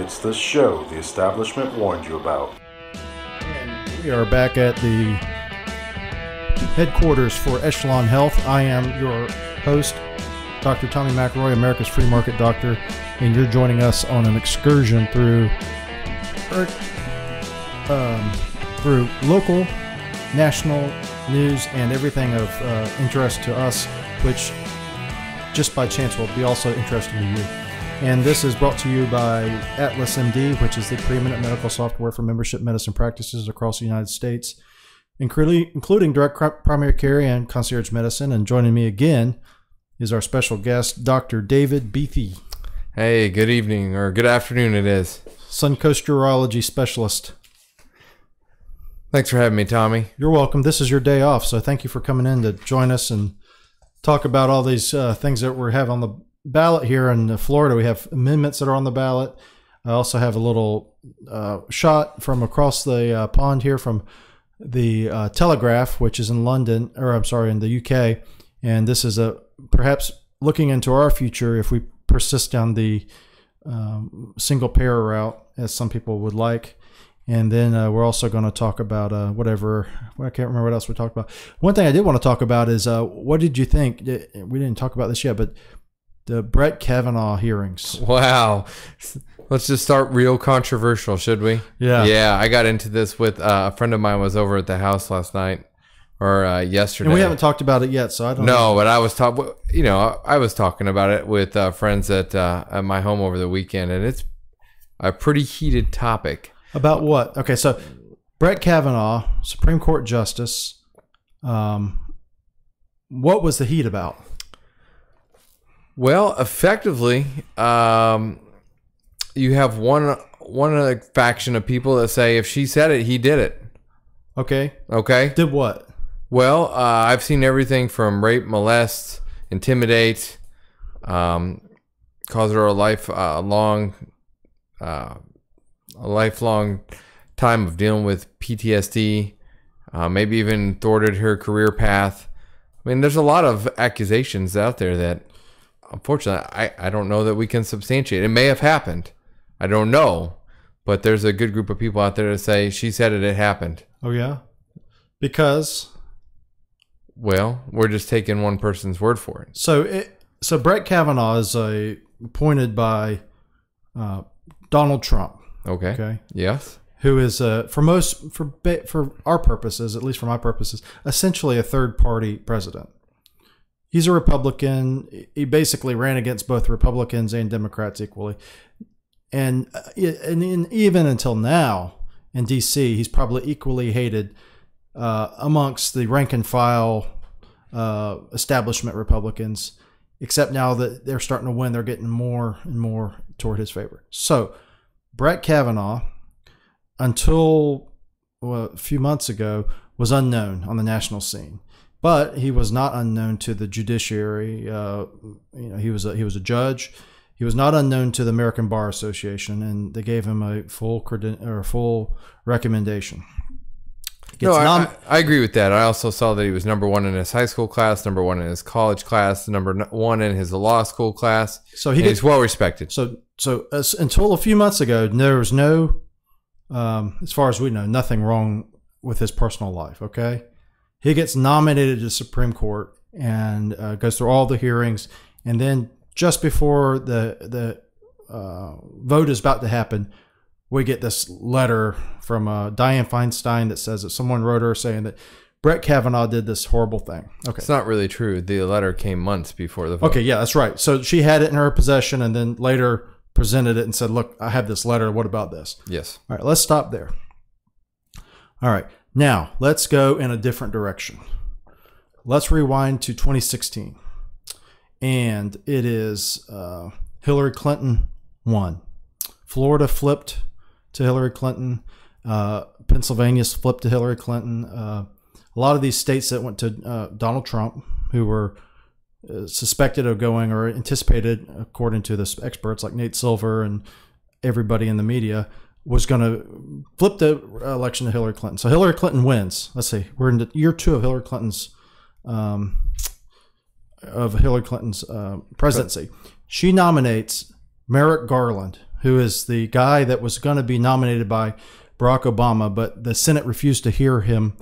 It's the show the establishment warned you about. And we are back at the headquarters for Echelon-Health. I am your host, Dr. Tommy McElroy, America's Free Market Doctor, and you're joining us on an excursion through local, national news and everything of interest to us, which just by chance will be also interesting to you. And this is brought to you by Atlas MD, which is the preeminent medical software for membership medicine practices across the United States, including direct primary care and concierge medicine. And joining me again is our special guest, Dr. David Buethe. Hey, good evening, or good afternoon it is. Suncoast Urology Specialist. Thanks for having me, Tommy. You're welcome. This is your day off, so thank you for coming in to join us and talk about all these things that we have on the ballot here in Florida. We have amendments that are on the ballot. I also have a little shot from across the pond here from the Telegraph, which is in London, or I'm sorry, in the UK. And this is perhaps looking into our future if we persist down the single payer route, as some people would like. And then we're also going to talk about I can't remember what else we talked about. One thing I did want to talk about is what did you think? We didn't talk about this yet, but the Brett Kavanaugh hearings. Wow. Let's just start real controversial, should we? Yeah. Yeah, I got into this with a friend of mine was over at the house last night or yesterday. And we haven't talked about it yet, so I don't know. No, but I was I was talking about it with friends at my home over the weekend, and it's a pretty heated topic. About what? Okay, so Brett Kavanaugh, Supreme Court Justice, what was the heat about? Well, effectively, you have one faction of people that say if she said it, he did it. Okay. Okay. Did what? Well, I've seen everything from rape, molest, intimidate, cause her a lifelong time of dealing with PTSD, maybe even thwarted her career path. I mean, there's a lot of accusations out there that, unfortunately, I don't know that we can substantiate. It may have happened. I don't know. But there's a good group of people out there that say, she said it, it happened. Oh, yeah? Because? Well, we're just taking one person's word for it. So Brett Kavanaugh is appointed by Donald Trump. Okay. Okay. Yes. Who is for our purposes, at least for my purposes, essentially a third party president. He's a Republican. He basically ran against both Republicans and Democrats equally, and even until now in D.C., he's probably equally hated amongst the rank and file establishment Republicans. Except now that they're starting to win, they're getting more and more toward his favor. So Brett Kavanaugh, until a few months ago, was unknown on the national scene, but he was not unknown to the judiciary. He was a judge. He was not unknown to the American Bar Association, and they gave him a full recommendation. No, I agree with that. I also saw that he was number one in his high school class, number one in his college class, number one in his law school class. So he's well respected. So until a few months ago, there was no, as far as we know, nothing wrong with his personal life. Okay, he gets nominated to the Supreme Court and goes through all the hearings, and then just before the vote is about to happen, we get this letter from Dianne Feinstein that says that someone wrote her saying that Brett Kavanaugh did this horrible thing. Okay, it's not really true. The letter came months before the vote. Okay, yeah, that's right. So she had it in her possession and then later presented it and said, look, I have this letter. What about this? Yes. All right, let's stop there. All right, now let's go in a different direction. Let's rewind to 2016. And it is Hillary Clinton won. Florida flipped to Hillary Clinton. Pennsylvania's flipped to Hillary Clinton. A lot of these states that went to Donald Trump, who were suspected of going or anticipated, according to the experts like Nate Silver and everybody in the media, was going to flip the election to Hillary Clinton. So Hillary Clinton wins. Let's see, we're in year 2 of Hillary Clinton's presidency. She nominates Merrick Garland, who is the guy that was going to be nominated by Barack Obama, but the Senate refused to hear him,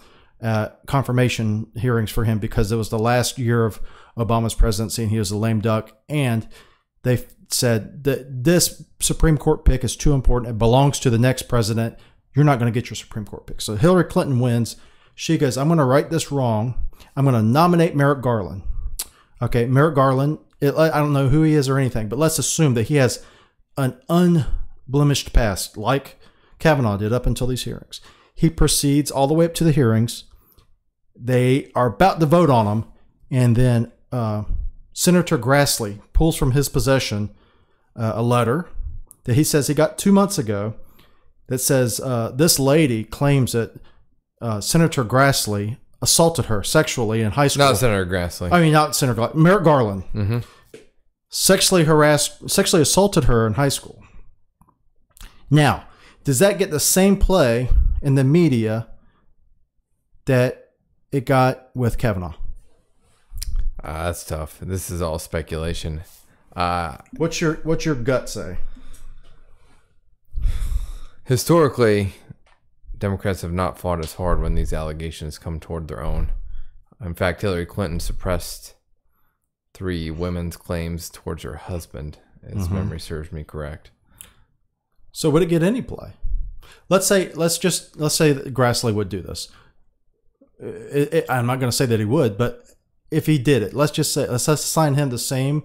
confirmation hearings for him, because it was the last year of Obama's presidency and he was a lame duck. And they said that this Supreme Court pick is too important. It belongs to the next president. You're not going to get your Supreme Court pick. So Hillary Clinton wins. She goes, I'm going to right this wrong. I'm going to nominate Merrick Garland. Okay, Merrick Garland, I don't know who he is or anything, but let's assume that he has an unblemished past, like Kavanaugh did up until these hearings. He proceeds all the way up to the hearings. They are about to vote on him, and then Senator Grassley pulls from his possession a letter that he says he got 2 months ago that says this lady claims that Senator Grassley assaulted her sexually in high school. Not Senator Grassley. I mean, not Senator Grassley. Merrick Garland. Mm-hmm. Sexually assaulted her in high school. Now, does that get the same play in the media that it got with Kavanaugh? That's tough. This is all speculation. What's your gut say? Historically, Democrats have not fought as hard when these allegations come toward their own. In fact, Hillary Clinton suppressed 3 women's claims towards her husband, as memory serves me correct. So would it get any play? Let's say that Grassley would do this. I'm not going to say that he would, but if he did it, let's assign him the same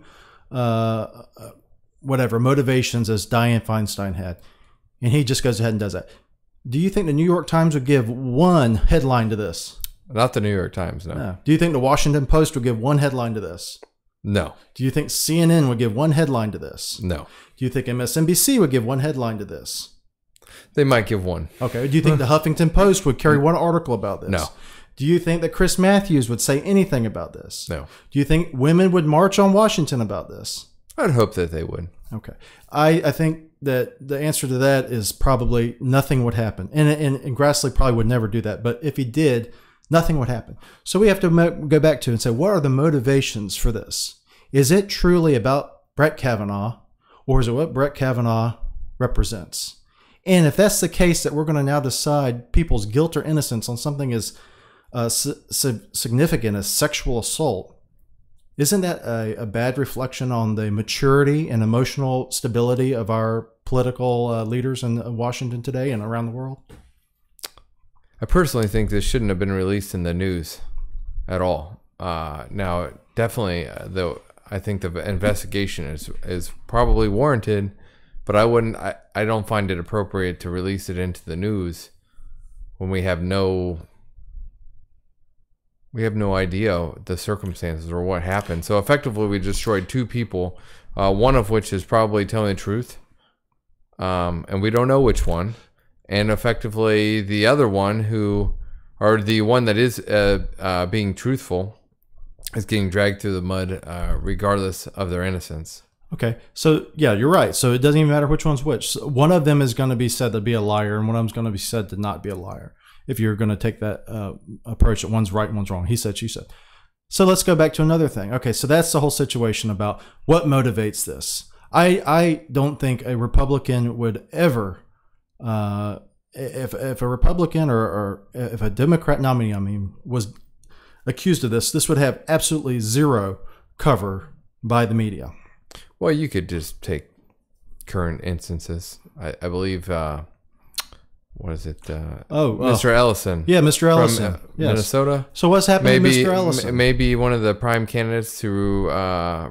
motivations as Dianne Feinstein had, and he just goes ahead and does that. Do you think the New York Times would give one headline to this? Not the New York Times, no. Do you think the Washington Post would give one headline to this? No. Do you think CNN would give one headline to this? No. Do you think MSNBC would give one headline to this? They might give one. Okay. Do you think the Huffington Post would carry one article about this? No. Do you think that Chris Matthews would say anything about this? No. Do you think women would march on Washington about this? I'd hope that they would. Okay. I think that the answer to that is probably nothing would happen. And Grassley probably would never do that. But if he did, nothing would happen. So we have to go back to and say, what are the motivations for this? Is it truly about Brett Kavanaugh, or is it what Brett Kavanaugh represents? And if that's the case, that we're going to now decide people's guilt or innocence on something as significant as sexual assault, isn't that a bad reflection on the maturity and emotional stability of our political leaders in Washington today and around the world? I personally think this shouldn't have been released in the news at all. Now, definitely, though, I think the investigation is probably warranted, but I don't find it appropriate to release it into the news when we have no idea the circumstances or what happened. So effectively, we destroyed 2 people, one of which is probably telling the truth, and we don't know which one. And effectively, the other one, or the one that is being truthful, is getting dragged through the mud, regardless of their innocence. Okay, so yeah, you're right. So it doesn't even matter which one's which. So one of them is going to be said to be a liar, and one of them is going to be said to not be a liar. If you're going to take that approach that one's right and one's wrong. He said, she said. So let's go back to another thing. Okay, so that's the whole situation about what motivates this. I don't think a Republican would ever, if a Republican or if a Democrat nominee, was accused of this would have absolutely zero cover by the media. Well, you could just take current instances. I believe, what is it? Mr. Ellison. Yeah, Mr. Ellison. From Minnesota. So what's happening to Mr. Ellison? Maybe one of the prime candidates to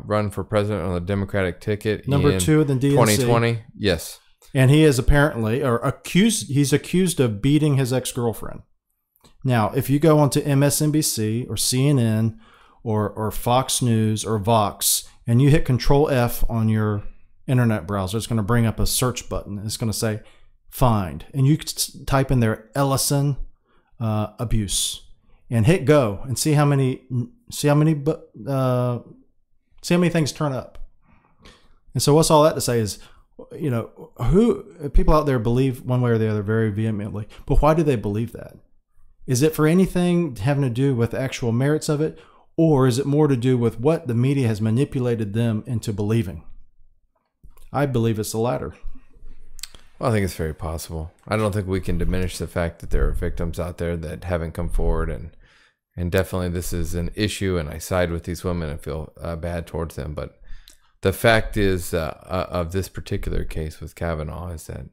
run for president on the Democratic ticket. Number 2 in the DNC. 2020. Yes. And he is apparently, he's accused of beating his ex-girlfriend. Now, if you go onto MSNBC or CNN or Fox News or Vox, and you hit Control F on your internet browser, it's going to bring up a search button. It's going to say find, and you type in there Ellison abuse, and hit go, and see how many things turn up. And so, what's all that to say is, who people out there believe one way or the other very vehemently, but why do they believe that? Is it for anything having to do with the actual merits of it, or is it more to do with what the media has manipulated them into believing? I believe it's the latter. Well, I think it's very possible. I don't think we can diminish the fact that there are victims out there that haven't come forward, and definitely this is an issue, and I side with these women and feel bad towards them. But the fact is, of this particular case with Kavanaugh, is that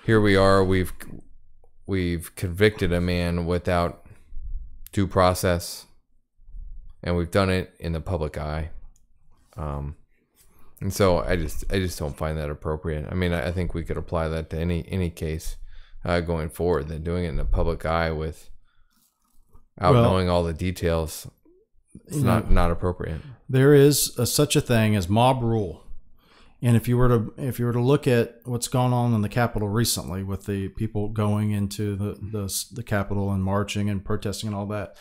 here we are. We've convicted a man without due process, and we've done it in the public eye. And so I just don't find that appropriate. I mean, I think we could apply that to any case going forward. That doing it in the public eye without knowing all the details, it's not appropriate. There is such a thing as mob rule, and if you were to look at what's gone on in the Capitol recently with the people going into the Capitol and marching and protesting and all that,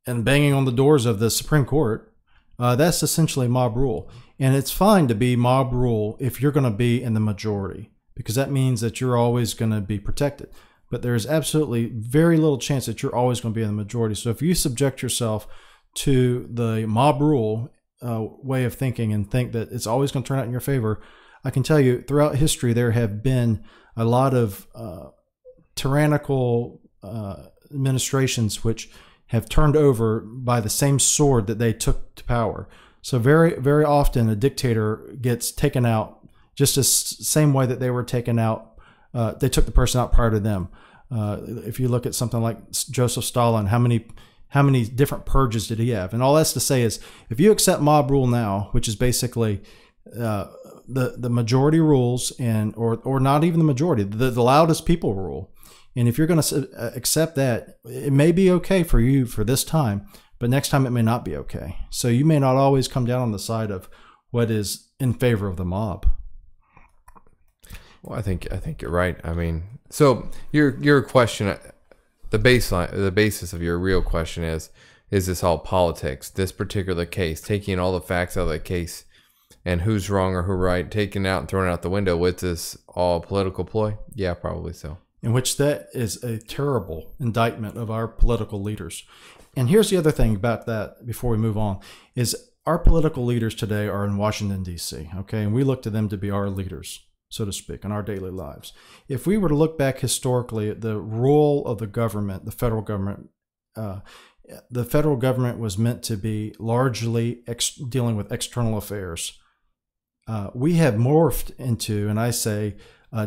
and banging on the doors of the Supreme Court, that's essentially mob rule. And it's fine to be mob rule if you're going to be in the majority, because that means that you're always going to be protected. But there's absolutely very little chance that you're always going to be in the majority. So if you subject yourself to the mob rule way of thinking and think that it's always going to turn out in your favor, I can tell you throughout history there have been a lot of tyrannical administrations which have turned over by the same sword that they took to power. So very, very often a dictator gets taken out just the same way that they were taken out. They took the person out prior to them. If you look at something like Joseph Stalin, how many different purges did he have? And all that's to say is, if you accept mob rule now, which is basically the majority rules, or not even the majority, the loudest people rule. And if you're going to accept that, it may be okay for you for this time, but next time it may not be okay. So you may not always come down on the side of what is in favor of the mob. Well, I think you're right. I mean, so your question, the basis of your real question is this all politics? This particular case, taking all the facts out of the case and who's wrong or who right, taking it out and throwing it out the window, with this all political ploy? Yeah, probably so. In which that is a terrible indictment of our political leaders. And here's the other thing about that before we move on, is our political leaders today are in Washington, D.C., okay? And we look to them to be our leaders, so to speak, in our daily lives. If we were to look back historically at the role of the government, the federal government was meant to be largely dealing with external affairs. We have morphed into, and I say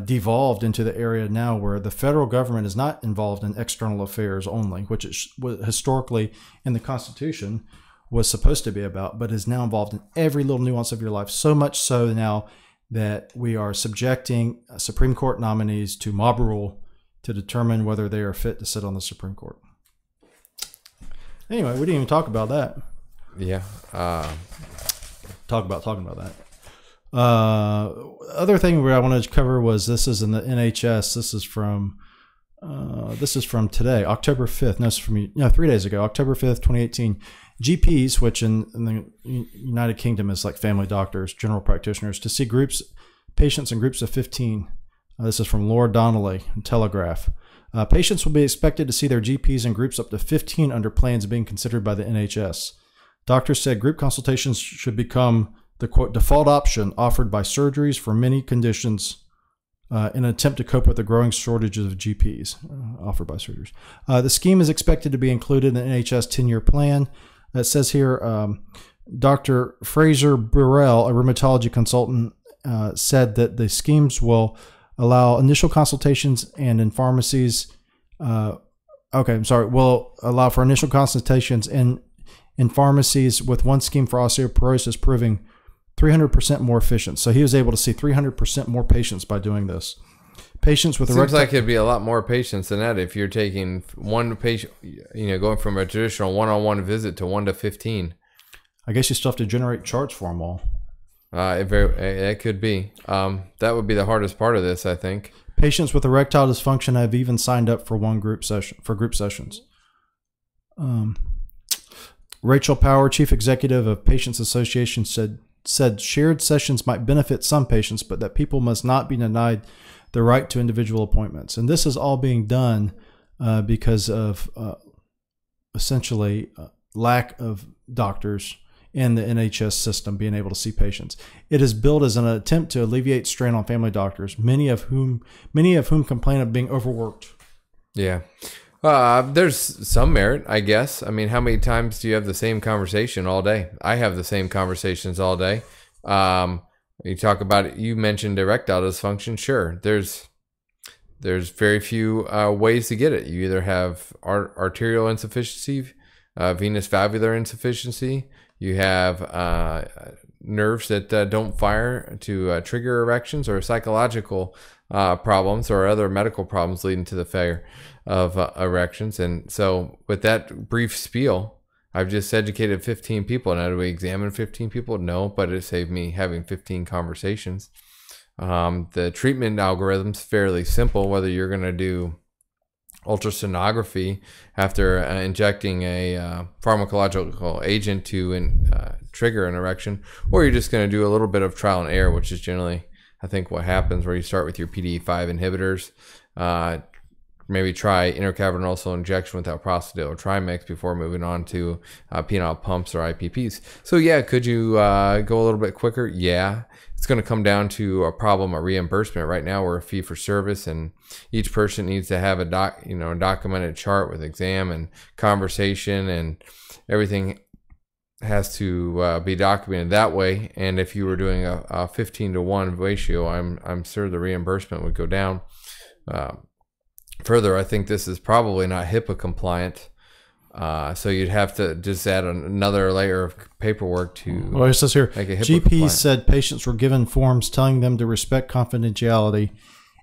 devolved into, the area now where the federal government is not involved in external affairs only, which it was historically in the Constitution was supposed to be about, but is now involved in every little nuance of your life. So much so now that we are subjecting Supreme Court nominees to mob rule to determine whether they are fit to sit on the Supreme Court. Anyway, we didn't even talk about that. Yeah. Talking about that. Other thing I wanted to cover was, this is in the NHS. This is from today, October 5th. No, this is from 3 days ago, October 5th, 2018. GPs, which in the United Kingdom is like family doctors, general practitioners, to see patients in groups of 15. This is from Lord Donnelly, Telegraph. Patients will be expected to see their GPs in groups up to 15 under plans being considered by the NHS. Doctors said group consultations should become the, quote, default option offered by surgeries for many conditions in an attempt to cope with the growing shortages of GPs offered by surgeries. The scheme is expected to be included in the NHS 10-year plan. It says here, Dr. Fraser Burrell, a rheumatology consultant, said that the schemes will allow initial consultations and in pharmacies. Will allow for initial consultations in pharmacies, with one scheme for osteoporosis proving 300% more efficient. So he was able to see 300% more patients by doing this. Patients with seems like it'd be a lot more patients than that if you're taking one patient, going from a traditional one-on-one visit to 1 to 15. I guess you still have to generate charts for them all. It could be. That would be the hardest part of this, I think. Patients with erectile dysfunction have even signed up for group sessions. Rachel Power, chief executive of Patients Association, said shared sessions might benefit some patients, but that people must not be denied the right to individual appointments. And this is all being done because of essentially lack of doctors in the NHS system being able to see patients. It is built as an attempt to alleviate strain on family doctors, many of whom complain of being overworked. Yeah. There's some merit, I guess. I mean, how many times do you have the same conversation all day? I have the same conversations all day. You talk about it, you mentioned erectile dysfunction. Sure. There's very few ways to get it. You either have arterial insufficiency, venous valvular insufficiency. You have nerves that don't fire to trigger erections, or psychological problems or other medical problems leading to the failure of erections. And so with that brief spiel, I've just educated 15 people. Now, do we examine 15 people? No, but it saved me having 15 conversations. The treatment algorithm's fairly simple, whether you're going to do ultrasonography after injecting a pharmacological agent to trigger an erection, or you're just going to do a little bit of trial and error, which is generally, I think, what happens, where you start with your PDE5 inhibitors, maybe try intracavernous injection without prostadil or trimix before moving on to penile pumps or IPPs. So yeah, could you go a little bit quicker? Yeah. It's going to come down to a problem of reimbursement. Right now, we're a fee for service, and each person needs to have a documented chart with exam and conversation, and everything has to be documented that way. And if you were doing a 15-to-1 ratio, I'm sure the reimbursement would go down. Further, I think this is probably not HIPAA compliant. So you'd have to just add another layer of paperwork to. Well, it says here, GPs said patients were given forms telling them to respect confidentiality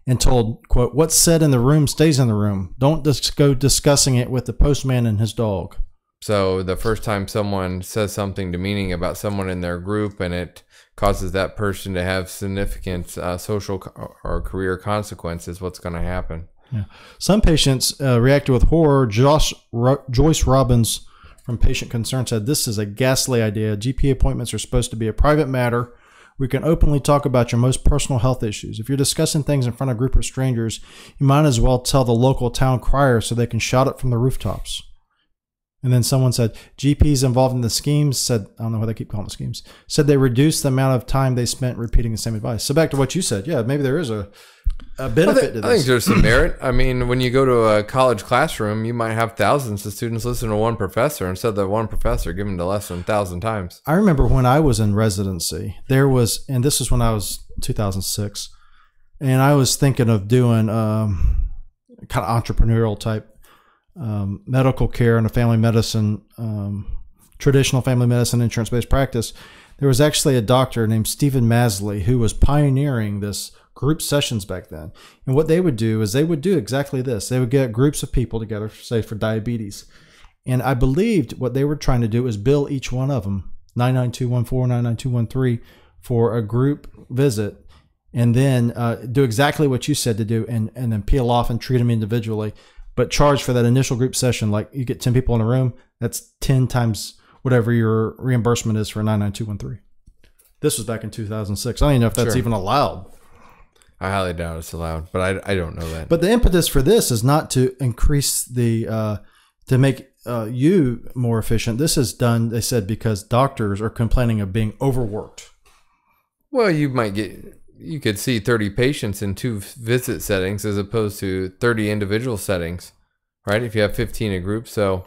and told, quote, "What's said in the room stays in the room. Don't just go discussing it with the postman and his dog." So the first time someone says something demeaning about someone in their group and it causes that person to have significant social or career consequences, what's going to happen? Yeah. Some patients reacted with horror. Joyce Robbins from Patient Concern said, "This is a ghastly idea. GP appointments are supposed to be a private matter. We can openly talk about your most personal health issues. If you're discussing things in front of a group of strangers, you might as well tell the local town crier so they can shout it from the rooftops." And then someone said, GPs involved in the schemes said, I don't know why they keep calling it schemes, said they reduced the amount of time they spent repeating the same advice. So back to what you said. Yeah, maybe there is a benefit to this. I think there's some merit. I mean, when you go to a college classroom, you might have thousands of students listen to one professor instead of that one professor giving the lesson 1,000 times. I remember when I was in residency, there was, and this was when I was 2006, and I was thinking of doing kind of entrepreneurial type medical care and a family medicine, traditional family medicine insurance-based practice. There was actually a doctor named Stephen Masley who was pioneering this group sessions back then. And what they would do is they would do exactly this. They would get groups of people together, say for diabetes. And I believed what they were trying to do is bill each one of them 99214, 99213 for a group visit, and then do exactly what you said to do, and then peel off and treat them individually. But charge for that initial group session, like you get 10 people in a room, that's 10 times whatever your reimbursement is for 99213. This was back in 2006. I don't even know if that's even allowed. I highly doubt it's allowed, but I don't know that. But the impetus for this is not to increase the, to make you more efficient. This is done, they said, because doctors are complaining of being overworked. Well, you could see 30 patients in 2 visit settings as opposed to 30 individual settings, right? If you have 15 a group. So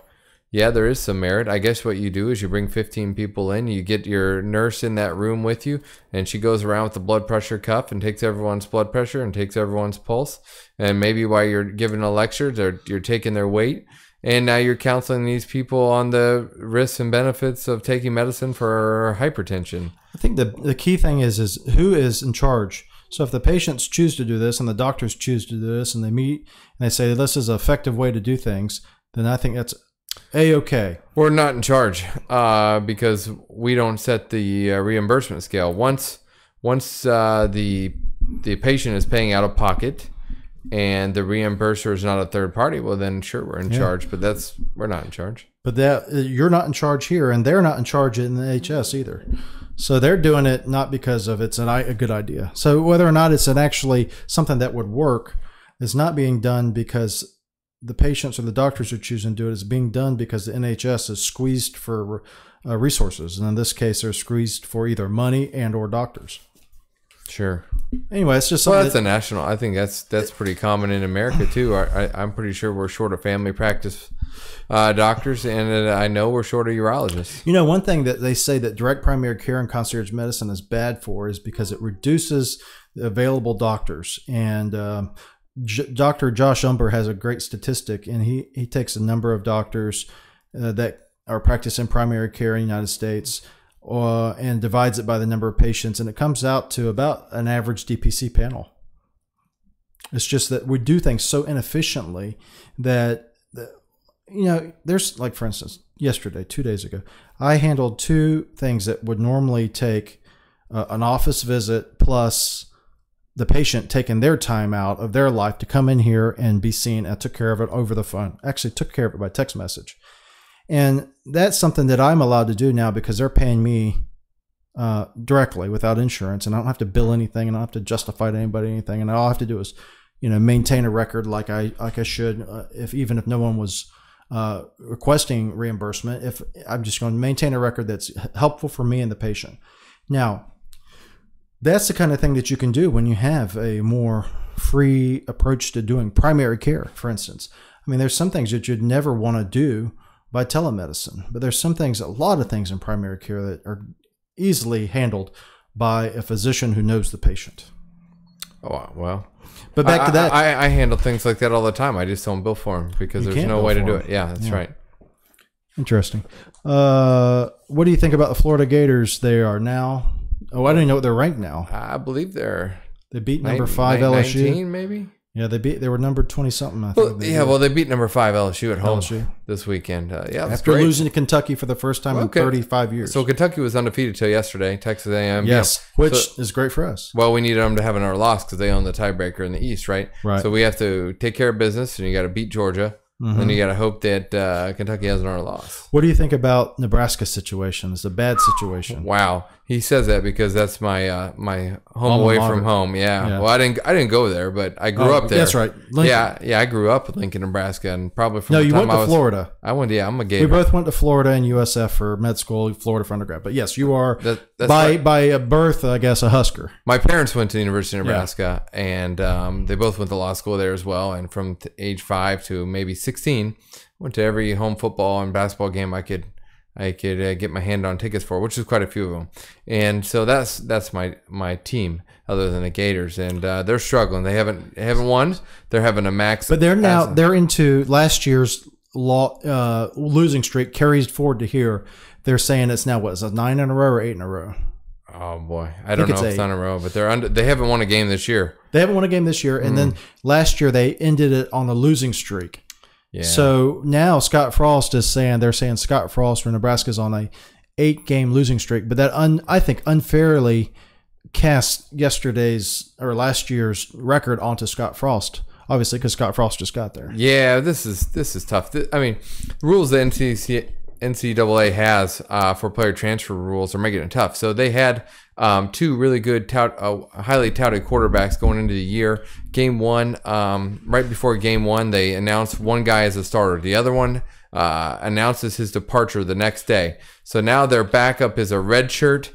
yeah, there is some merit. I guess what you do is you bring 15 people in, you get your nurse in that room with you, and she goes around with the blood pressure cuff and takes everyone's blood pressure and takes everyone's pulse. And maybe while you're giving a lecture, you're taking their weight. And now you're counseling these people on the risks and benefits of taking medicine for hypertension. I think the key thing is who is in charge. So if the patients choose to do this and the doctors choose to do this, and they meet and they say this is an effective way to do things, then I think that's A-okay. We're not in charge because we don't set the reimbursement scale. Once the patient is paying out of pocket and the reimburser is not a third party, well then sure, we're in charge, but we're not in charge. But you're not in charge here, and they're not in charge in the HS either. So they're doing it not because of it's a good idea. So whether or not it's actually something that would work is not being done because the patients or the doctors are choosing to do it. It's being done because the NHS is squeezed for resources. And in this case, they're squeezed for either money and or doctors. Sure. Anyway, it's just something. Well, that's a national. I think that's pretty common in America too. I'm pretty sure we're short of family practice doctors, and I know we're short of urologists. You know, one thing that they say that direct primary care and concierge medicine is bad for is because it reduces the available doctors. And Dr. Josh Umber has a great statistic, and he takes a number of doctors that are practicing primary care in the United States and divides it by the number of patients, and it comes out to about an average DPC panel. It's just that we do things so inefficiently that, you know, there's like, for instance, yesterday, 2 days ago, I handled two things that would normally take an office visit plus the patient taking their time out of their life to come in here and be seen. I took care of it over the phone. Actually took care of it by text message. And that's something that I'm allowed to do now because they're paying me directly without insurance, and I don't have to bill anything, and I don't have to justify to anybody anything. And all I have to do is, you know, maintain a record like I should, even if no one was requesting reimbursement. If I'm just going to maintain a record that's helpful for me and the patient. Now, that's the kind of thing that you can do when you have a more free approach to doing primary care, for instance. I mean, there's some things that you'd never want to do by telemedicine, but there's some things, a lot of things in primary care that are easily handled by a physician who knows the patient. Oh, well. But back to that. I handle things like that all the time. I just don't bill for them because there's no way to do it. Yeah, that's right. Interesting. What do you think about the Florida Gators? They are now, I don't even know what they're ranked now. I believe they beat number 5 LSU. 19 maybe? Yeah, they were number 20-something, I think. Well, they beat number 5 LSU at home this weekend. After losing to Kentucky for the first time in 35 years. So Kentucky was undefeated till yesterday. Texas A&M. Yes, which is great for us. Well, we needed them to have another loss because they own the tiebreaker in the East, right? Right. So we have to take care of business, and you got to beat Georgia. Mm-hmm. Then you got to hope that Kentucky has another loss. What do you think about Nebraska's situation? It's a bad situation. Wow, he says that because that's my my home away from home. Yeah. Well, I didn't go there, but I grew up there. That's right. Lincoln. Yeah. I grew up in Lincoln, Nebraska, and probably from you went to Florida. I went. Yeah, I'm a Gator. We both went to Florida and USF for med school. Florida for undergrad, but yes, you are by birth, I guess, a Husker. My parents went to the University of Nebraska, and they both went to law school there as well. And from age 5 to maybe 16, went to every home football and basketball game I could get my hand on tickets for, which is quite a few of them. And so that's my team, other than the Gators, and they're struggling. They haven't won. They're having a max, but they're into last year's losing streak carries forward to here. They're saying it's now is it 9 in a row or 8 in a row? Oh boy, I don't know if it's 8 in a row, but they haven't won a game this year. They haven't won a game this year, and then last year they ended it on a losing streak. Yeah. So now Scott Frost is saying Scott Frost for Nebraska is on a 8-game losing streak, but that I think unfairly cast last year's record onto Scott Frost, obviously because Scott Frost just got there. Yeah, this is tough. I mean, rules the NCAA has for player transfer rules are making it tough. So they had 2 really good, highly touted quarterbacks going into the year. Game 1, right before Game 1, they announced one guy as a starter. The other one announces his departure the next day. So now their backup is a redshirt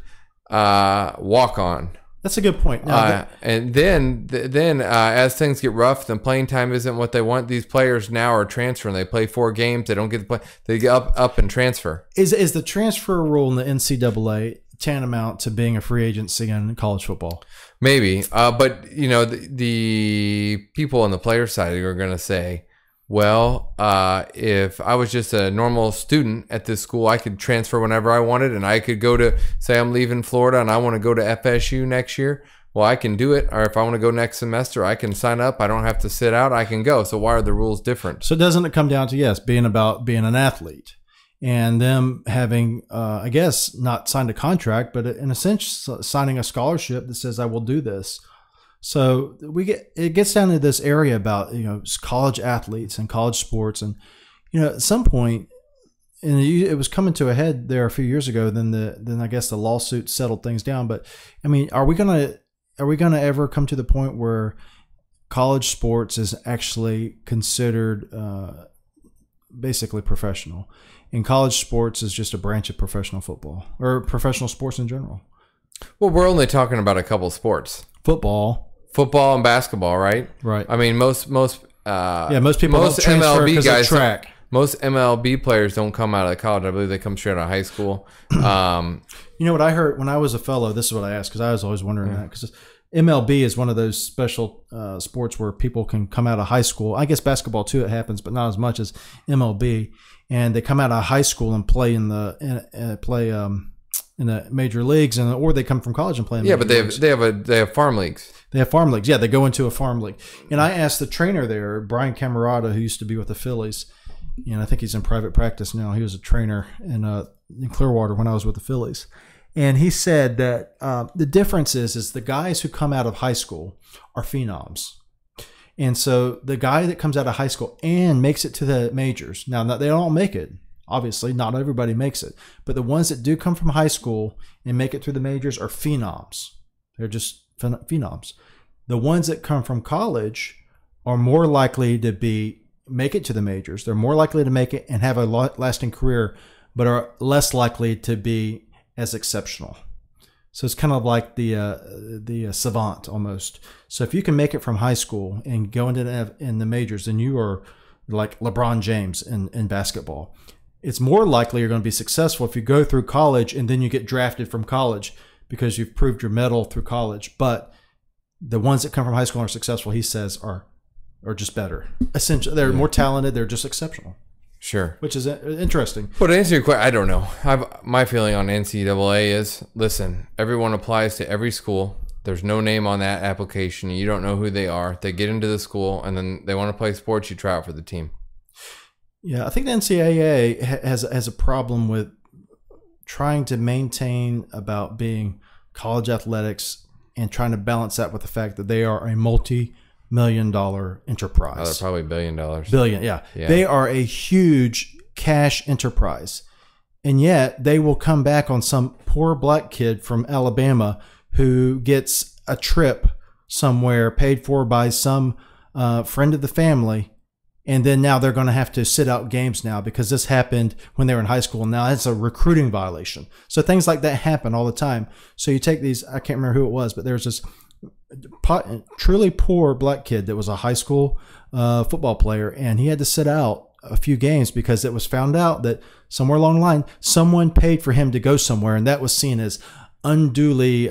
walk-on. That's a good point. And then as things get rough, then playing time isn't what they want. These players now are transferring. They play 4 games. They don't get to play. They get up and transfer. Is the transfer rule in the NCAA tantamount to being a free agency in college football? Maybe. But, you know, the people on the player side are going to say, well, if I was just a normal student at this school, I could transfer whenever I wanted, and I could go to, say I'm leaving Florida and I want to go to FSU next year. Well, I can do it. Or if I want to go next semester, I can sign up. I don't have to sit out. I can go. So why are the rules different? So doesn't it come down to, being about being an athlete and them having, I guess, not signed a contract, but in a sense, signing a scholarship that says, I will do this. So it gets down to this area about, college athletes and college sports. And, at some point, and it was coming to a head there a few years ago, then I guess the lawsuit settled things down. But I mean, are we going to ever come to the point where college sports is actually considered basically professional. And college sports is just a branch of professional football or professional sports in general. Well, we're only talking about a couple sports. Football And basketball, right? Right. I mean, most people most MLB guys track. Most MLB players don't come out of college. I believe they come straight out of high school. You know what I heard when I was a fellow? This is what I asked because I was always wondering that because MLB is one of those special sports where people can come out of high school. I guess basketball too, it happens, but not as much as MLB. And they come out of high school and play in the major leagues, or they come from college and play. But they have farm leagues. They have farm leagues. Yeah, they go into a farm league. And I asked the trainer there, Brian Camerata, who used to be with the Phillies, and I think he's in private practice now. He was a trainer in Clearwater when I was with the Phillies. And he said that the difference is the guys who come out of high school are phenoms. And so the guy that comes out of high school and makes it to the majors, now they don't make it. Obviously, not everybody makes it. But the ones that do come from high school and make it through the majors are phenoms. They're just phenoms. The ones that come from college are more likely to make it to the majors. They're more likely to make it and have a lasting career, but are less likely to be as exceptional. So it's kind of like the savant almost. So if you can make it from high school and go in the majors, then you are like LeBron James in basketball. It's more likely you're going to be successful if you go through college and then you get drafted from college because you've proved your mettle through college. But the ones that come from high school and are successful, he says, are just better. Essentially, they're more talented. They're just exceptional. Sure. Which is interesting. But to answer your question, I don't know. My feeling on NCAA is, listen, everyone applies to every school. There's no name on that application. You don't know who they are. They get into the school, and then they want to play sports. You try out for the team. Yeah, I think the NCAA has a problem with trying to maintain about being college athletics and trying to balance that with the fact that they are a multi-million-dollar enterprise. Oh, they're probably $1 billion. Billion, yeah. They are a huge cash enterprise. And yet they will come back on some poor black kid from Alabama who gets a trip somewhere paid for by some friend of the family. And then now they're going to have to sit out games now because this happened when they were in high school. Now it's a recruiting violation. So things like that happen all the time. So you take these, I can't remember who it was, but there's this truly poor black kid that was a high school football player, and he had to sit out a few games because it was found out that somewhere along the line, someone paid for him to go somewhere, and that was seen as unduly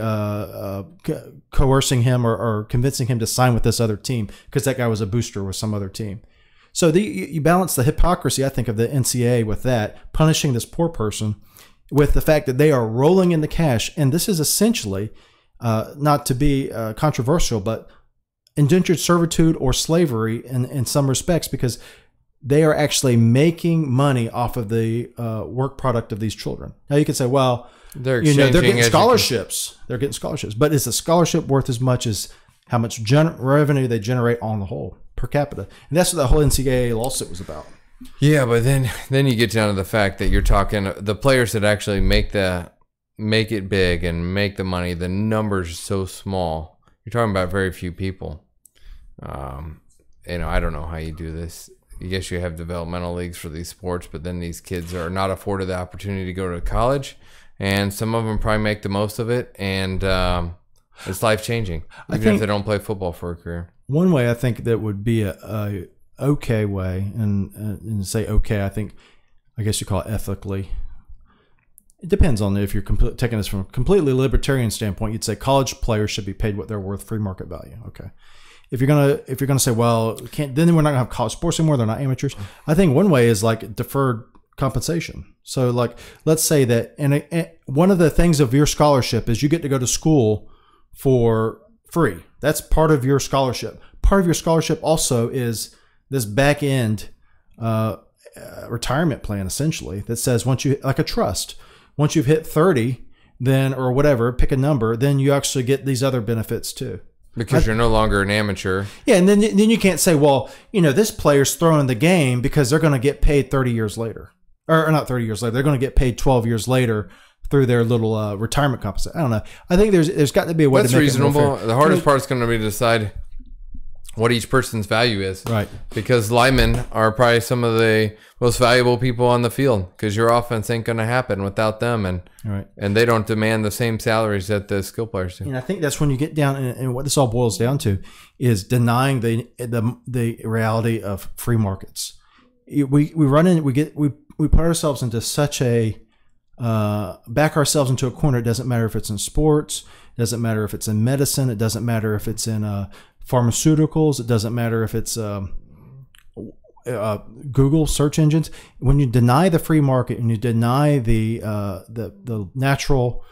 coercing him or convincing him to sign with this other team because that guy was a booster with some other team. So you balance the hypocrisy, I think, of the NCAA with that, punishing this poor person with the fact that they are rolling in the cash. And this is essentially, not to be controversial, but indentured servitude or slavery in some respects, because they are actually making money off of the work product of these children. Now you could say, well, they're getting scholarships. They're getting scholarships. But is the scholarship worth as much as how much revenue they generate on the whole per capita? And that's what the whole NCAA lawsuit was about. Yeah, but then you get down to the fact that you're talking the players that actually make it big and make the money. The numbers are so small. You're talking about very few people. I don't know how you do this. I guess you have developmental leagues for these sports, but then these kids are not afforded the opportunity to go to college, and some of them probably make the most of it, and it's life-changing, even if they don't play football for a career. One way I think that would be a okay way, and say okay, I guess you call it ethically. It depends on if you're taking this from a completely libertarian standpoint. You'd say college players should be paid what they're worth, free market value. Okay. If you're gonna say, well, then we're not gonna have college sports anymore. They're not amateurs. I think one way is like deferred compensation. So like, let's say that, and one of the things of your scholarship is you get to go to school for free. That's part of your scholarship. Part of your scholarship also is this back end retirement plan, essentially, that says like a trust. Once you've hit 30, then, or whatever, pick a number, then you actually get these other benefits too. Because you're no longer an amateur. Yeah, and then you can't say, well, this player's throwing the game because they're going to get paid 30 years later. Or not 30 years later. They're going to get paid 12 years later through their little retirement compensation. I don't know. I think there's got to be a way to make it more fair. That's reasonable. The hardest part is going to be to decide what each person's value is. Right. Because linemen are probably some of the most valuable people on the field because your offense ain't going to happen without them. And they don't demand the same salaries that the skill players do. And I think that's when you get down, and what this all boils down to is denying the reality of free markets. We put ourselves into such a, back ourselves into a corner. It doesn't matter if it's in sports. It doesn't matter if it's in medicine. It doesn't matter if it's in pharmaceuticals. It doesn't matter if it's Google search engines. When you deny the free market and you deny the natural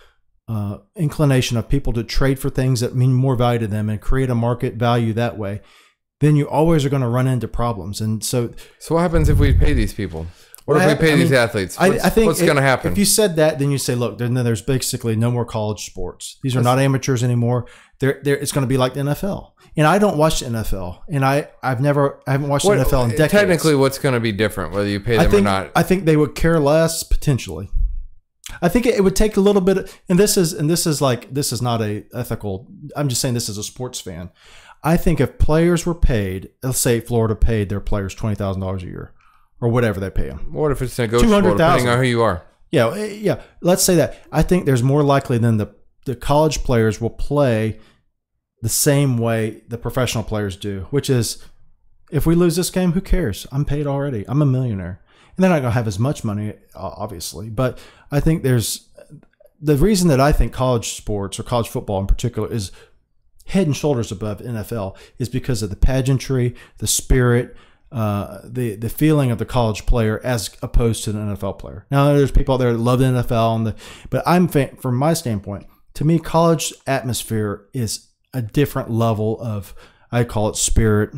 inclination of people to trade for things that mean more value to them and create a market value that way, then you always are going to run into problems. And so what happens if we pay these people? What if we pay these athletes? I think what's going to happen? If you said that, then you say, look, there's basically no more college sports. These are not amateurs anymore. It's going to be like the NFL. And I don't watch the NFL. And I haven't watched the NFL in decades. Technically, what's going to be different, whether you pay them or not? I think they would care less, potentially. I think it would take a little bit, and this is not a ethical, I'm just saying this as a sports fan. I think if players were paid, let's say Florida paid their players $20,000 a year, or whatever they pay them. What if it's negotiable depending on who you are? Yeah. Let's say that. I think there's more likely than the college players will play the same way the professional players do, which is, if we lose this game, who cares? I'm paid already. I'm a millionaire. And they're not going to have as much money, obviously. But I think the reason that I think college sports, or college football in particular, is head and shoulders above NFL is because of the pageantry, the spirit, the feeling of the college player as opposed to the NFL player. Now, there's people out there that love the NFL, but from my standpoint, to me, college atmosphere is a different level of, I call it spirit,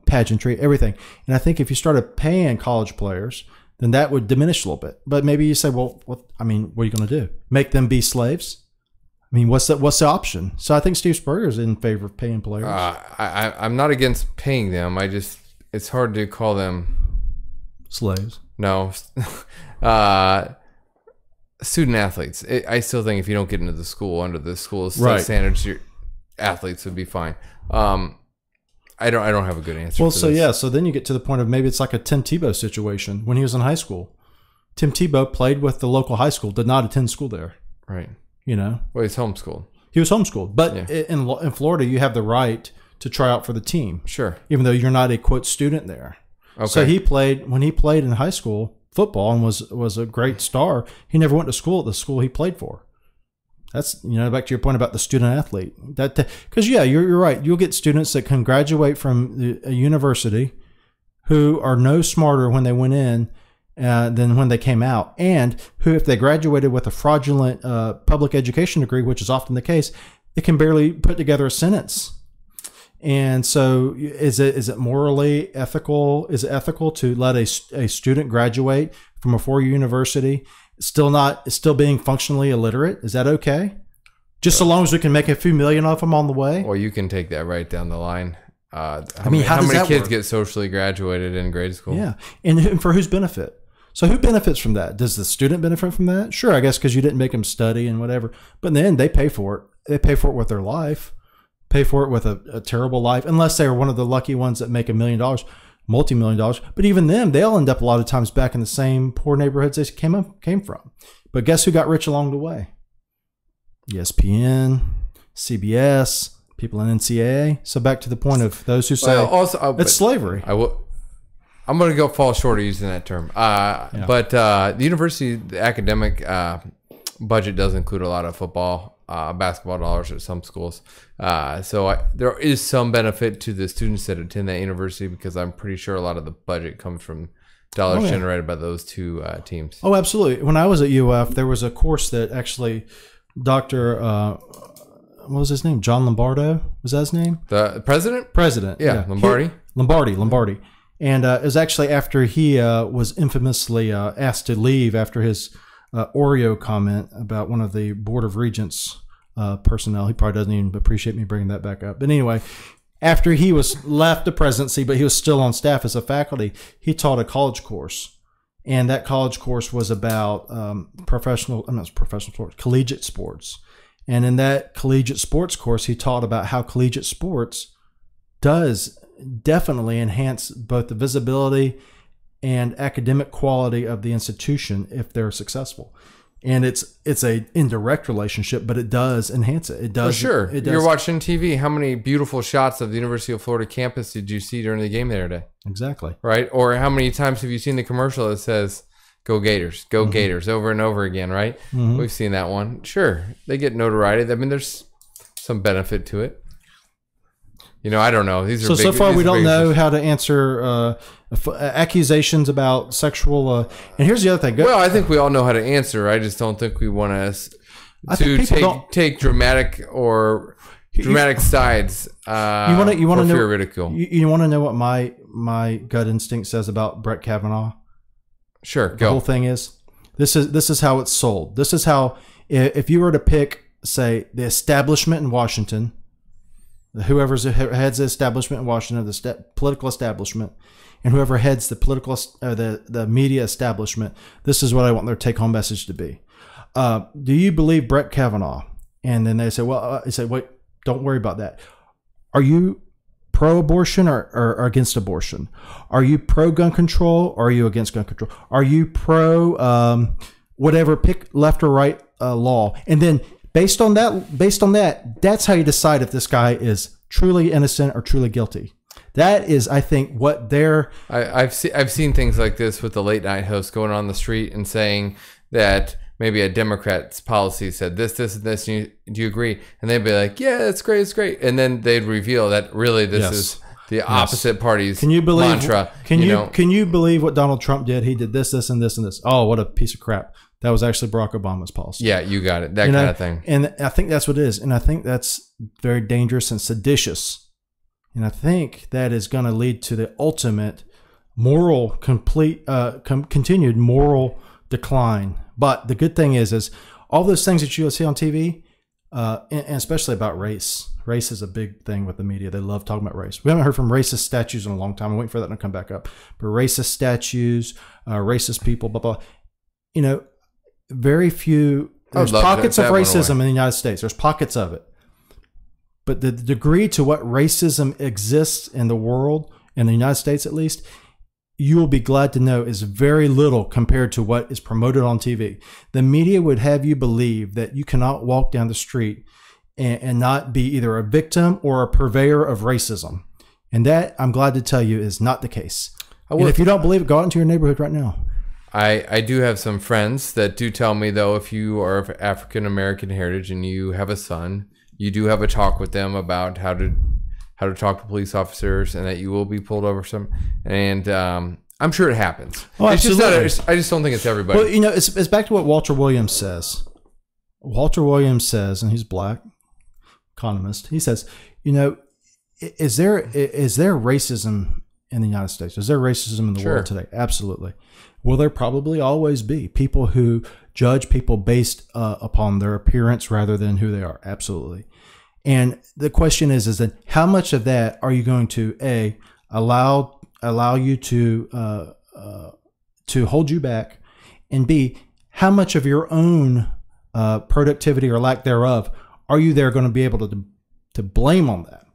pageantry, everything. And I think if you started paying college players, then that would diminish a little bit. But maybe you say, well, what are you going to do? Make them be slaves? I mean, what's the option? So I think Steve Spurrier is in favor of paying players. I'm not against paying them. It's hard to call them slaves. No, student athletes. I still think if you don't get into the school under the school's standards, your athletes would be fine. I don't have a good answer. Well, so then you get to the point of maybe it's like a Tim Tebow situation when he was in high school. Tim Tebow played with the local high school, did not attend school there. Right. Well, he's homeschooled. He was homeschooled, but in Florida, you have the right to try out for the team. Sure. Even though you're not a quote student there. Okay. So when he played in high school football and was a great star, he never went to school at the school he played for. That's, back to your point about the student athlete. Because you're right. You'll get students that can graduate from a university who are no smarter when they went in than when they came out, and who, if they graduated with a fraudulent public education degree, which is often the case, they can barely put together a sentence. And so, is it morally ethical? Is it ethical to let a student graduate from a four-year university still being functionally illiterate? Is that okay? Just so long as we can make a few million of them on the way? Or you can take that right down the line. How how many kids get socially graduated in grade school? Yeah. And for whose benefit? So who benefits from that? Does the student benefit from that? Sure, I guess because you didn't make them study and whatever. But in the end, they pay for it. They pay for it with their life. Pay for it with a terrible life, unless they are one of the lucky ones that make $1 million, multi-million dollars. But even them, they'll end up a lot of times back in the same poor neighborhoods they came from. But guess who got rich along the way? ESPN, CBS, people in NCAA. So back to the point of those who say it's slavery. I'm going to fall short of using that term. But the university, the academic budget does include a lot of football, basketball dollars at some schools. So there is some benefit to the students that attend that university, because I'm pretty sure a lot of the budget comes from dollars generated by those two teams. Oh, absolutely. When I was at UF, there was a course that actually Dr. What was his name? John Lombardo? Was that his name? The president? President. Yeah. Lombardi. And it was actually after he was infamously asked to leave after his Oreo comment about one of the Board of Regents personnel. He probably doesn't even appreciate me bringing that back up. But anyway, after he was left the presidency, but he was still on staff as a faculty, he taught a college course. And that college course was about collegiate sports. And in that collegiate sports course, he taught about how collegiate sports does definitely enhance both the visibility and academic quality of the institution if they're successful. And it's a indirect relationship, but it does enhance it. It does. For sure. It does. You're watching TV. How many beautiful shots of the University of Florida campus did you see during the game the other day? Exactly. Right? Or how many times have you seen the commercial that says, "Go Gators, go Gators," over and over again, right? We've seen that one. Sure. They get notoriety. I mean, there's some benefit to it. You know, I don't know. These are so far we don't know how to answer accusations about sexual. And here's the other thing. Well, I think we all know how to answer. I just don't think we want to take dramatic sides. You want to know fear ridicule. You want to know what my gut instinct says about Brett Kavanaugh? Sure, go. The whole thing is this is how it's sold. This is how, if you were to pick, say, the establishment in Washington, whoever heads the establishment in Washington, the political establishment, and whoever heads the political the media establishment, this is what I want their take-home message to be. Do you believe Brett Kavanaugh? And then they say, well, I say, wait, don't worry about that. Are you pro-abortion or against abortion? Are you pro-gun control or are you against gun control? Are you pro whatever, pick left or right law? And then based on that, that's how you decide if this guy is truly innocent or truly guilty. That is, I think, what they're. I've seen things like this with the late night host going on the street and saying that maybe a Democrat's policy said this, and this. And do you agree? And they'd be like, "Yeah, it's great, it's great." And then they'd reveal that really this is the opposite party's mantra. Can you believe what Donald Trump did? He did this, this, and this, and this. Oh, what a piece of crap! That was actually Barack Obama's policy. Yeah, you got it. That kind of thing. And I think that's what it is. And I think that's very dangerous and seditious. And I think that is going to lead to the ultimate continued moral decline. But the good thing is all those things that you'll see on TV, and especially about race. Race is a big thing with the media. They love talking about race. We haven't heard from racist statues in a long time. I'm waiting for that to come back up. But racist statues, racist people, blah, blah. You know, very few. There's pockets of racism in the United States. There's pockets of it. But the degree to what racism exists in the world, in the United States at least, you will be glad to know is very little compared to what is promoted on TV. The media would have you believe that you cannot walk down the street and not be either a victim or a purveyor of racism. And that, I'm glad to tell you, is not the case. And if you don't believe it, go out into your neighborhood right now. I do have some friends that do tell me, though, if you are of African-American heritage and you have a son, you do have a talk with them about how to talk to police officers, and that you will be pulled over and I'm sure it happens. Oh, it's just I just don't think it's everybody. Well, you know, it's back to what Walter Williams says. Walter Williams says, and he's black, economist. He says, you know, is there racism in the United States? Is there racism in the world today? Absolutely. Will there probably always be people who judge people based upon their appearance rather than who they are? Absolutely. And the question is that how much of that are you going to allow you to hold you back, and B, how much of your own productivity or lack thereof are you there going to be able to blame on that?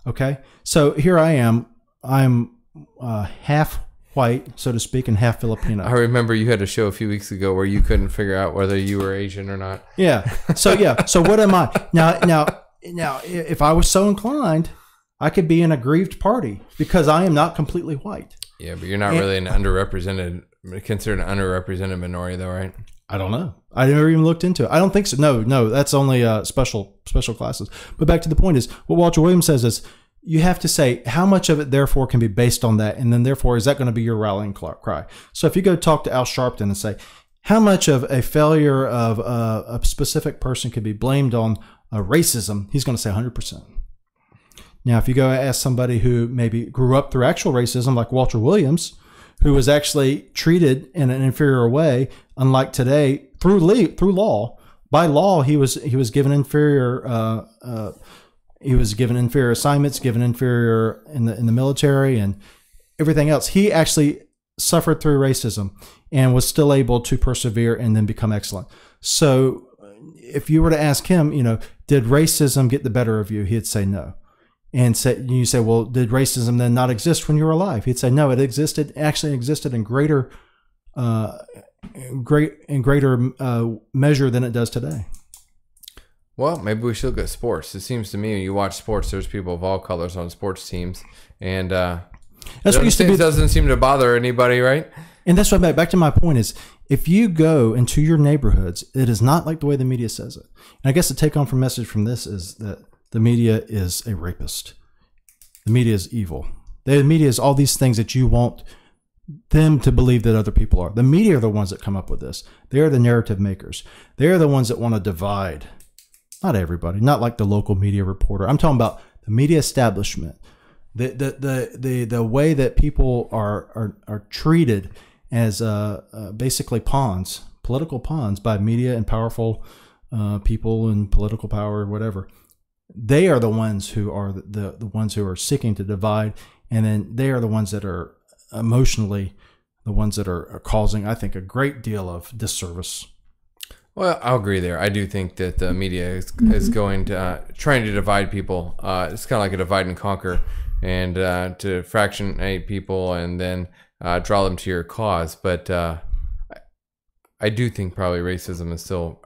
Okay, so here I am. I'm half white, so to speak, and half Filipino. I remember you had a show a few weeks ago where you couldn't figure out whether you were Asian or not. Yeah. So what am I now? If I was so inclined, I could be an aggrieved party because I am not completely white. Yeah, but you're not really considered an underrepresented minority, though, right? I don't know. I never even looked into it. I don't think so. No, that's only special classes. But back to the point is, what Walter Williams says is, you have to say how much of it, therefore, can be based on that, and then, therefore, is that going to be your rallying cry? So if you go talk to Al Sharpton and say, how much of a failure of a specific person could be blamed on racism, he's going to say 100%. Now, if you go ask somebody who maybe grew up through actual racism, like Walter Williams, who was actually treated in an inferior way, unlike today, through law. By law, he was given inferior. He was given inferior assignments, given inferior in the military and everything else. He actually suffered through racism and was still able to persevere and then become excellent. So if you were to ask him, you know, did racism get the better of you? He'd say no. and you say, well, did racism then not exist when you were alive? He'd say, no, it existed, actually existed in greater measure than it does today. Well, maybe we should look at sports. It seems to me when you watch sports, there's people of all colors on sports teams, and that's what used to be. Doesn't seem to bother anybody, right? And that's what back to my point is, if you go into your neighborhoods, it is not like the way the media says it. And I guess the take-home from message from this is that the media is a rapist. The media is evil. The media is all these things that you want them to believe that other people are. The media are the ones that come up with this. They are the narrative makers. They are the ones that want to divide. Not everybody, not like the local media reporter. I'm talking about the media establishment. The way that people are treated as basically pawns, political pawns by media and powerful people in political power, whatever. They are the ones who are the ones who are seeking to divide, and then they are the ones that are emotionally the ones that are causing, I think, a great deal of disservice. Well, I'll agree there. I do think that the media is going to trying to divide people. It's kind of like a divide and conquer, and to fractionate people and then draw them to your cause. But I do think probably racism is still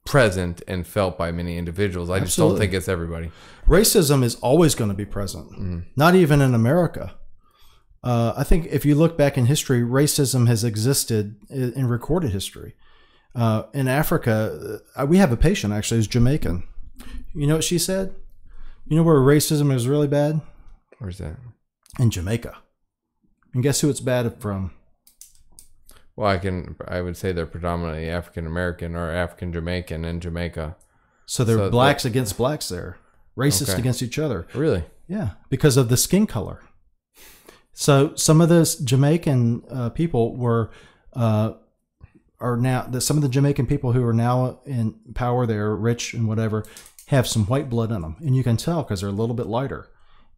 present and felt by many individuals. I just don't think it's everybody. Racism is always going to be present, not even in America. I think if you look back in history, racism has existed in recorded history. In Africa, we have a patient actually who's Jamaican. You know what she said? You know where racism is really bad? Where's that? In Jamaica. And guess who it's bad from? Well, I would say they're predominantly African American or African Jamaican in Jamaica. So they're blacks against blacks there, racist against each other. Really? Yeah, because of the skin color. So some of those Jamaican people are now, some of the Jamaican people who are now in power there, rich and whatever, have some white blood in them. And you can tell because they're a little bit lighter.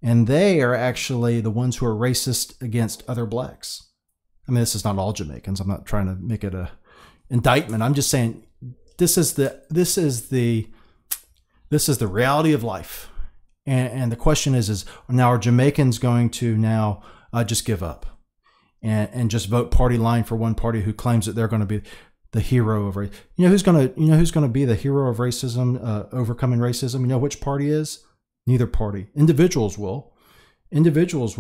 And they are actually the ones who are racist against other blacks. I mean, this is not all Jamaicans. I'm not trying to make it a indictment. I'm just saying this is the reality of life. And the question is now are Jamaicans going to now just give up and just vote party line for one party who claims that they're going to be the hero of race? You know who's going to be the hero of racism, overcoming racism? You know which party is? Neither party. Individuals will. Individuals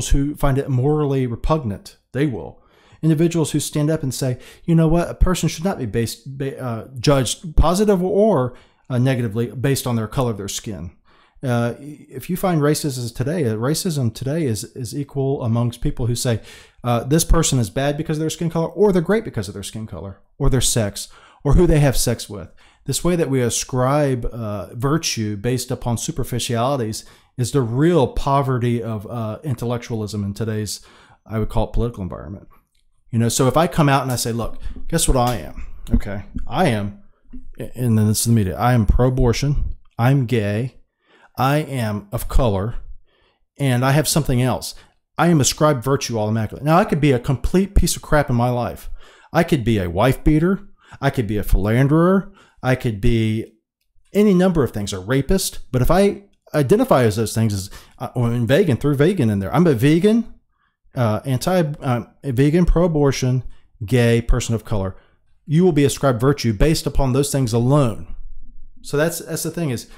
who find it morally repugnant, they will. Individuals who stand up and say, you know what, a person should not be judged positive or negatively based on their color of their skin. If you find racism today is equal amongst people who say this person is bad because of their skin color, or they're great because of their skin color, or their sex, or who they have sex with. This way that we ascribe virtue based upon superficialities is the real poverty of intellectualism in today's, I would call it, political environment. You know, so if I come out and I say, look, guess what I am? Okay, I am, and then this is the media, I am pro-abortion, I'm gay, I am of color, and I have something else. I am ascribed virtue automatically. Now, I could be a complete piece of crap in my life. I could be a wife beater. I could be a philanderer. I could be any number of things, a rapist. But if I identify as those things, as vegan, through vegan in there, I'm a vegan, vegan, pro-abortion, gay, person of color. You will be ascribed virtue based upon those things alone. So that's the thing is,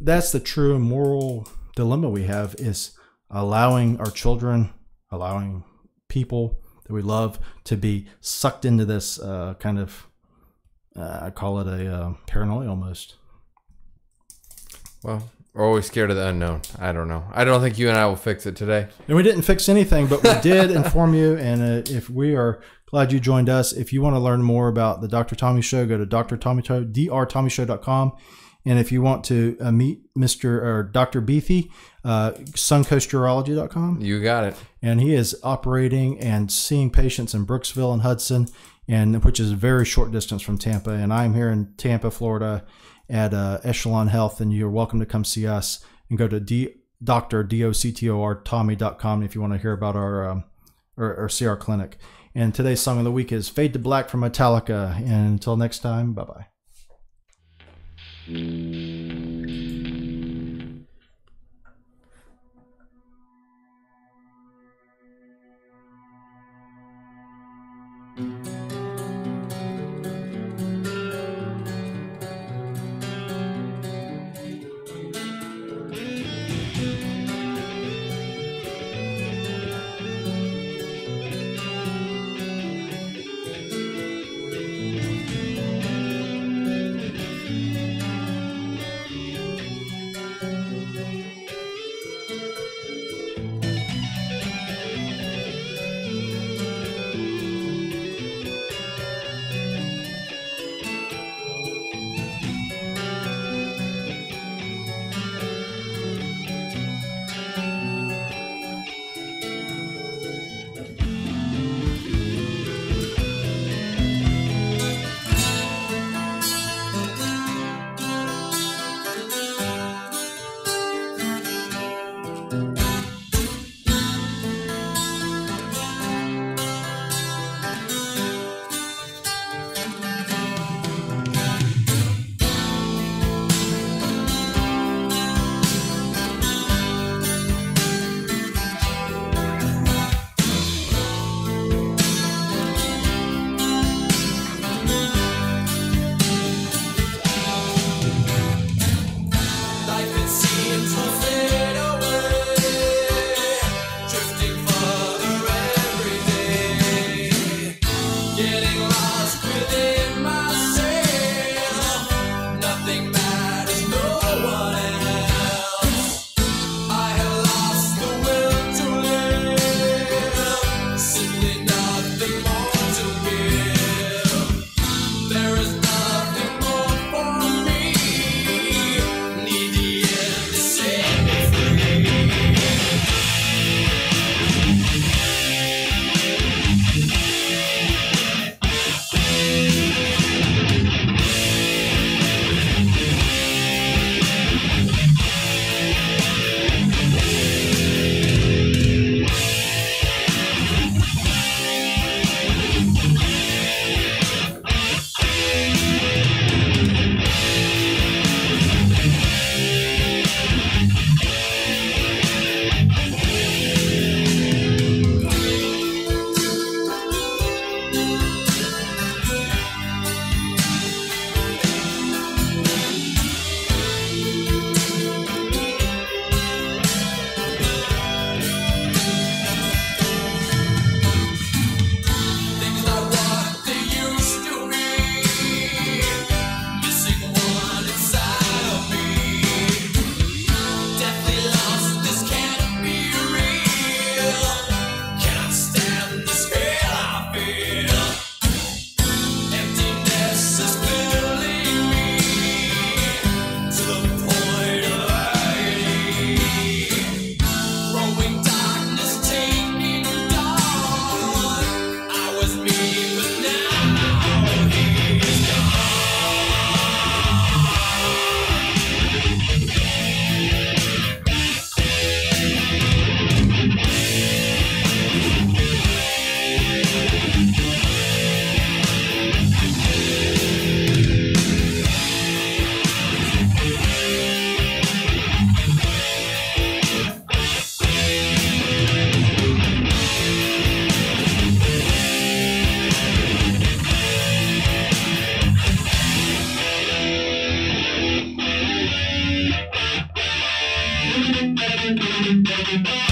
that's the true moral dilemma we have, is allowing our children, allowing people that we love to be sucked into this kind of, I call it a paranoia almost. Well, we're always scared of the unknown. I don't know. I don't think you and I will fix it today. And we didn't fix anything, but we did inform you. And if we are glad you joined us, if you want to learn more about the Dr. Tommy Show, go to drtommyshow.com. And if you want to meet Mr. or Dr. Buethe, suncoasturology.com. You got it. And he is operating and seeing patients in Brooksville and Hudson, and which is a very short distance from Tampa. And I'm here in Tampa, Florida at Echelon-Health, and you're welcome to come see us and go to doctor.tommy.com if you want to hear about our or see our clinic. And today's song of the week is Fade to Black from Metallica. And until next time, bye-bye. Thank you.